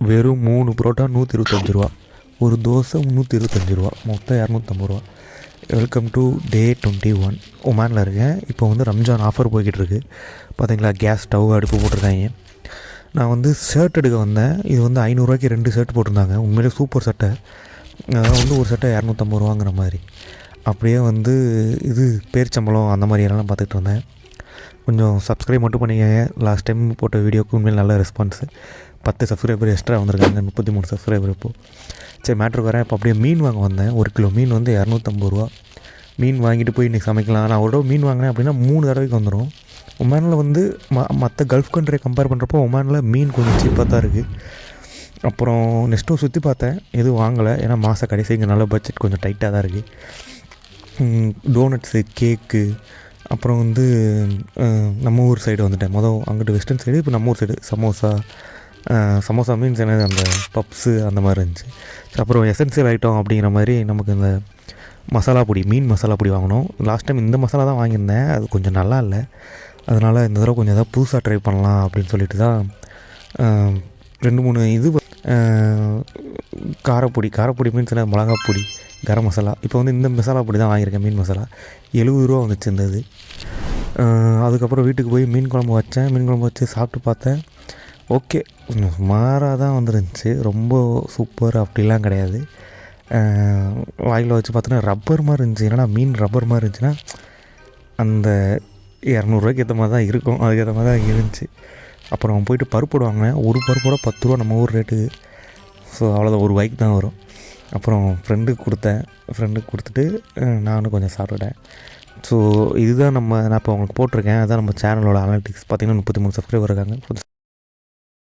வெறும் 3 புரோட்டா 125 ரூபா, ஒரு தோசை 325 ரூபா, மொத்தம் 250 ரூபா. Welcome to day 21. ஒமானில் இருக்கேன். இப்போ வந்து ரம்ஜான் ஆஃபர் போய்கிட்டு இருக்குது. பார்த்தீங்களா, கேஸ் ஸ்டவ் அடுப்பு போட்டிருக்காங்க. நான் வந்து ஷர்ட் எடுக்க வந்தேன். இது வந்து 500ரூவாய்க்கு 2 ஷர்ட் போட்டிருந்தாங்க. உண்மையிலே சூப்பர் சட்டை. அதாவது வந்து ஒரு சட்டை 250 ரூபாங்கிற மாதிரி. அப்படியே வந்து இது பேரிச்சம்பழம் அந்த மாதிரி எல்லாம் பார்த்துக்கிட்டு இருந்தேன். கொஞ்சம் சப்ஸ்கிரைப் மட்டும் பண்ணிக்கங்க. லாஸ்ட் டைம் போட்ட வீடியோக்கு உண்மையில் நல்ல ரெஸ்பான்ஸு. 10 சப்ஸ்கிரைபர் எக்ஸ்ட்ரா வந்திருக்காங்க, 33 சப்ஸ்கிரைபர் இப்போது. சரி, மேட்ருக்கு வரேன். இப்போ அப்படியே மீன் வாங்க வந்தேன். 1 கிலோ மீன் வந்து 250 ரூபா. மீன் வாங்கிட்டு போய் இன்றைக்கி சமைக்கலாம். நான் ஒரு தடவை மீன் வாங்கினேன் அப்படின்னா 3 தடவைக்கு வந்துடும். ஒமானில் வந்து மற்ற கல்ஃப் கண்ட்ரியை கம்பேர் பண்ணுறப்போ ஒமானில் மீன் கொஞ்சம் சீப்பாக தான் இருக்குது. அப்புறம் நெக்ஸ்ட்டும் சுற்றி பார்த்தேன், எதுவும் வாங்கலை. ஏன்னா மாத கடைசி இங்கே நல்ல பட்ஜெட் கொஞ்சம் டைட்டாக தான் இருக்குது. டோனட்ஸு, கேக்கு, அப்புறம் வந்து நம்ம ஊர் சைடு வந்துட்டேன். அங்கிட்டு வெஸ்டர்ன் சைடு, இப்போ நம்ம ஊர் சைடு சமோசா மீன்ஸ் என்னது, அந்த பப்ஸு அந்த மாதிரி இருந்துச்சு. அப்புறம் எசென்சியல் ஐட்டம் அப்படிங்கிற மாதிரி நமக்கு இந்த மசாலா பொடி, மீன் மசாலா பொடி வாங்கினோம். லாஸ்ட் டைம் இந்த மசாலா தான் வாங்கியிருந்தேன், அது கொஞ்சம் நல்லா இல்லை. அதனால் இந்த தடவை கொஞ்சம் எதாவது புதுசாக ட்ரை பண்ணலாம் அப்படின்னு சொல்லிட்டு தான் 2-3 இது காரப்பொடி மீன்ஸ் என்ன, மிளகாப்பொடி, கரம் மசாலா. இப்போ வந்து இந்த மசாலா பொடி தான் வாங்கியிருக்கேன். மீன் மசாலா 70 ரூபா வந்துச்சு இருந்தது. அதுக்கப்புறம் வீட்டுக்கு போய் மீன் குழம்பு வச்சு சாப்பிட்டு பார்த்தேன். ஓகே, கொஞ்சம் சுமாராக தான் வந்துருந்துச்சு, ரொம்ப சூப்பர் அப்படிலாம் கிடையாது. வாயில் வச்சு பார்த்தோன்னா ரப்பர் மாதிரி இருந்துச்சு. ஏன்னா மீன் ரப்பர் மாதிரி இருந்துச்சுன்னா அந்த 200ரூவாய்க்கு ஏற்ற மாதிரி தான் இருக்கும், அதுக்கேற்ற மாதிரி தான் இருந்துச்சு. அப்புறம் போயிட்டு பருப்பு வாங்கினேன். ஒரு பருப்போட 10 ரூபா நம்ம ஊர் ரேட்டுக்கு. ஸோ அவ்வளோதான், ஒரு பைக் தான் வரும். அப்புறம் ஃப்ரெண்டுக்கு கொடுத்துட்டு நானும் கொஞ்சம் சாப்பிட்டுட்டேன். ஸோ இதுதான் நான் இப்போ உங்களுக்கு போட்டிருக்கேன். அதுதான் நம்ம சேனலோட அனாலிட்டிக்ஸ். பார்த்திங்கன்னா 33 சப்ஸ்கிரைபர் இருக்காங்க.